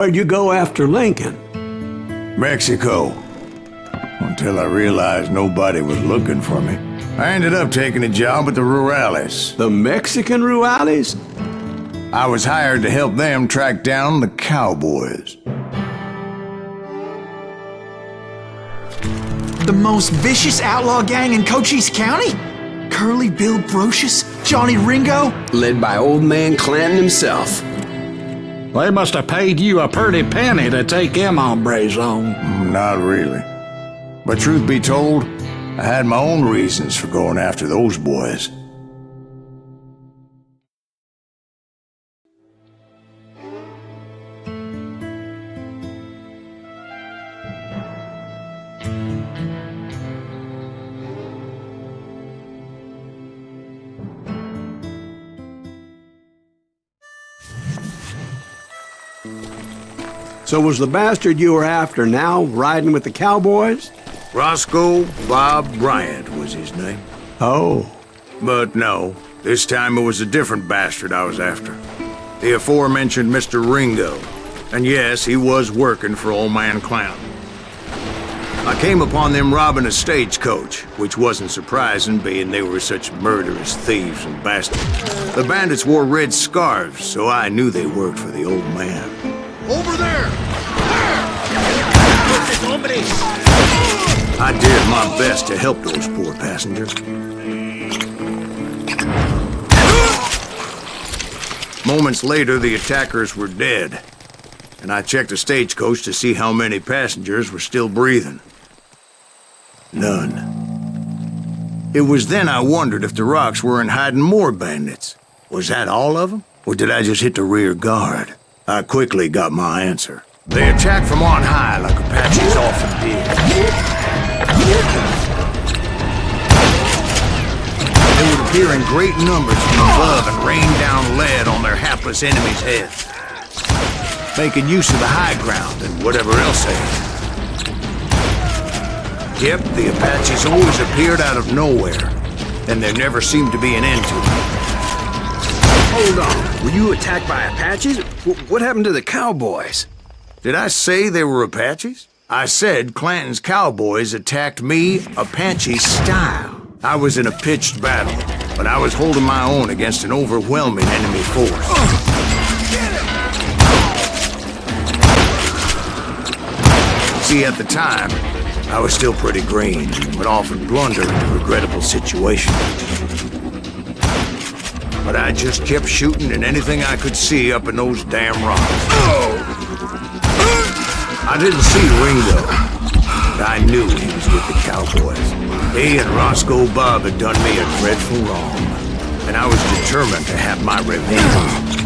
Where'd you go after Lincoln? Mexico. Until I realized nobody was looking for me. I ended up taking a job at the Rurales. The Mexican Rurales? I was hired to help them track down the cowboys. The most vicious outlaw gang in Cochise County? Curly Bill Brocious? Johnny Ringo? Led by old man Kleinton himself. They must have paid you a pretty penny to take them hombres on. Not really. But truth be told, I had my own reasons for going after those boys. So was the bastard you were after now riding with the cowboys? Roscoe Bob Bryant was his name. Oh. But no, this time it was a different bastard I was after. The aforementioned Mr. Ringo. And yes, he was working for old man Kleinton. I came upon them robbing a stagecoach, which wasn't surprising, being they were such murderous thieves and bastards. The bandits wore red scarves, so I knew they worked for the old man. Over there! I did my best to help those poor passengers. Moments later, the attackers were dead, and I checked the stagecoach to see how many passengers were still breathing. None. It was then I wondered if the rocks weren't hiding more bandits. Was that all of them? Or did I just hit the rear guard? I quickly got my answer. They attacked from on high like Apaches often did. They would appear in great numbers from above and rain down lead on their hapless enemies' heads, making use of the high ground and whatever else they had. Yep, the Apaches always appeared out of nowhere, and there never seemed to be an end to them. Hold on, were you attacked by Apaches? What happened to the cowboys? Did I say they were Apaches? I said Clanton's cowboys attacked me Apache style. I was in a pitched battle, but I was holding my own against an overwhelming enemy force. See, at the time, I was still pretty green, but often blunder into regrettable situations. But I just kept shooting at anything I could see up in those damn rocks. I didn't see Ringo, but I knew he was with the cowboys. He and Roscoe Bob had done me a dreadful wrong, and I was determined to have my revenge.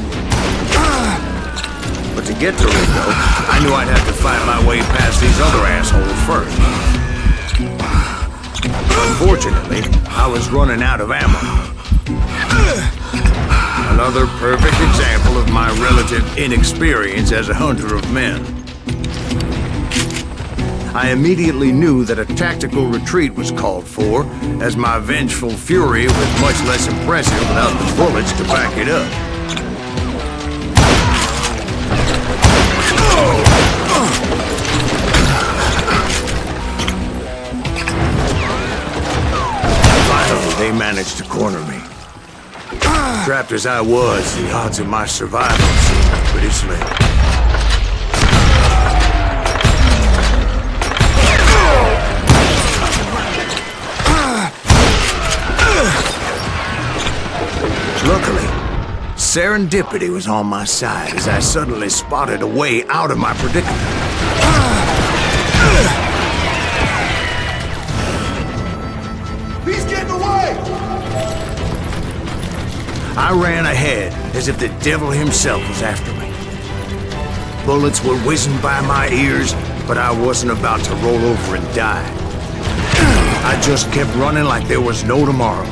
But to get to Ringo, I knew I'd have to fight my way past these other assholes first. Unfortunately, I was running out of ammo. Another perfect example of my relative inexperience as a hunter of men. I immediately knew that a tactical retreat was called for, as my vengeful fury was much less impressive without the bullets to back it up. Finally, they managed to corner me. Trapped as I was, the odds of my survival seemed pretty slim. Luckily, serendipity was on my side as I suddenly spotted a way out of my predicament. He's getting away! I ran ahead as if the devil himself was after me. Bullets were whizzing by my ears, but I wasn't about to roll over and die. I just kept running like there was no tomorrow.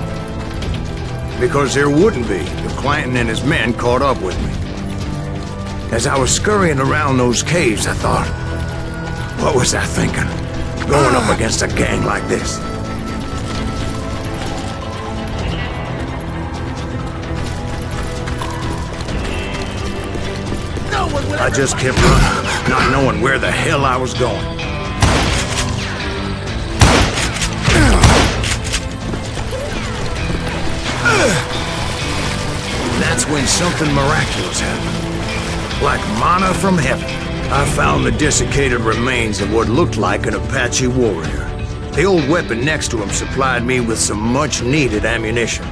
Because there wouldn't be if Clanton and his men caught up with me. As I was scurrying around those caves, I thought, what was I thinking? Going up against a gang like this? No one will I just kept running, not knowing where the hell I was going. That's when something miraculous happened. Like manna from heaven, I found the desiccated remains of what looked like an Apache warrior. The old weapon next to him supplied me with some much-needed ammunition.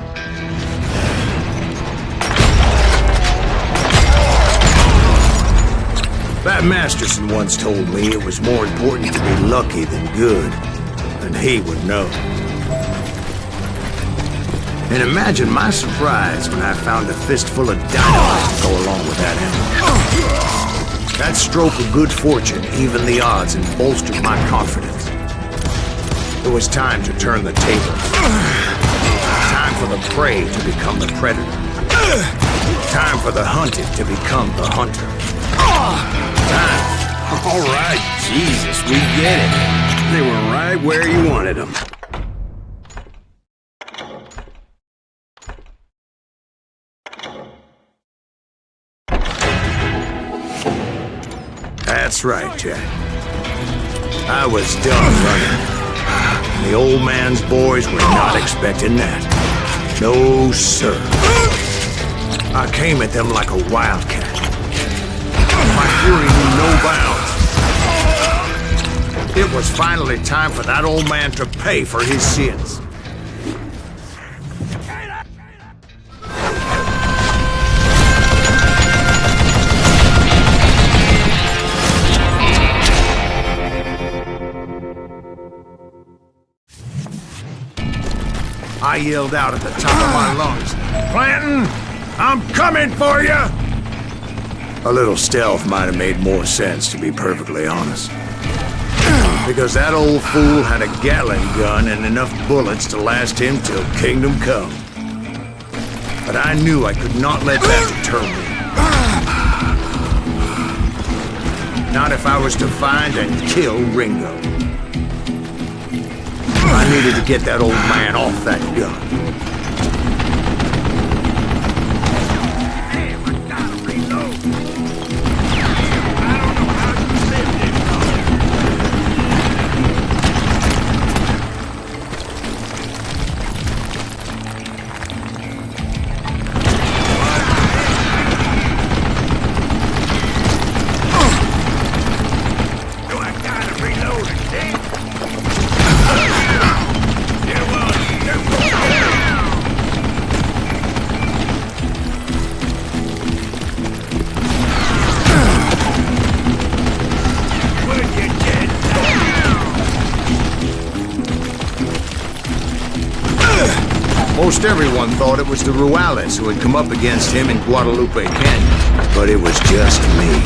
Pat Masterson once told me it was more important to be lucky than good, and he would know. And imagine my surprise when I found a fistful of dynamite to go along with that ammo. That stroke of good fortune evened the odds and bolstered my confidence. It was time to turn the table. Time for the prey to become the predator. Time for the hunted to become the hunter. Time. All right, Jesus, we get it. They were right where you wanted them. That's right, Jack. I was done running. The old man's boys were not expecting that. No, sir. I came at them like a wildcat. My fury knew no bounds. It was finally time for that old man to pay for his sins. I yelled out at the top of my lungs, "Clanton, I'm coming for you!" A little stealth might have made more sense, to be perfectly honest. Because that old fool had a Gatling gun and enough bullets to last him till kingdom come. But I knew I could not let that deter me. Not if I was to find and kill Ringo. I needed to get that old man off that gun. Damn, I gotta reload. I don't know how you lived this Do I gotta reload again? Most everyone thought it was the Ruales who had come up against him in Guadalupe Canyon, but it was just me.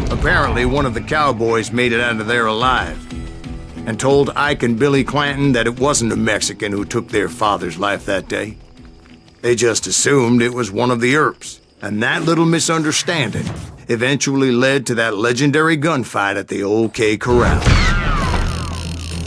Apparently, one of the cowboys made it out of there alive and told Ike and Billy Clanton that it wasn't a Mexican who took their father's life that day. They just assumed it was one of the Earps, and that little misunderstanding eventually led to that legendary gunfight at the OK Corral.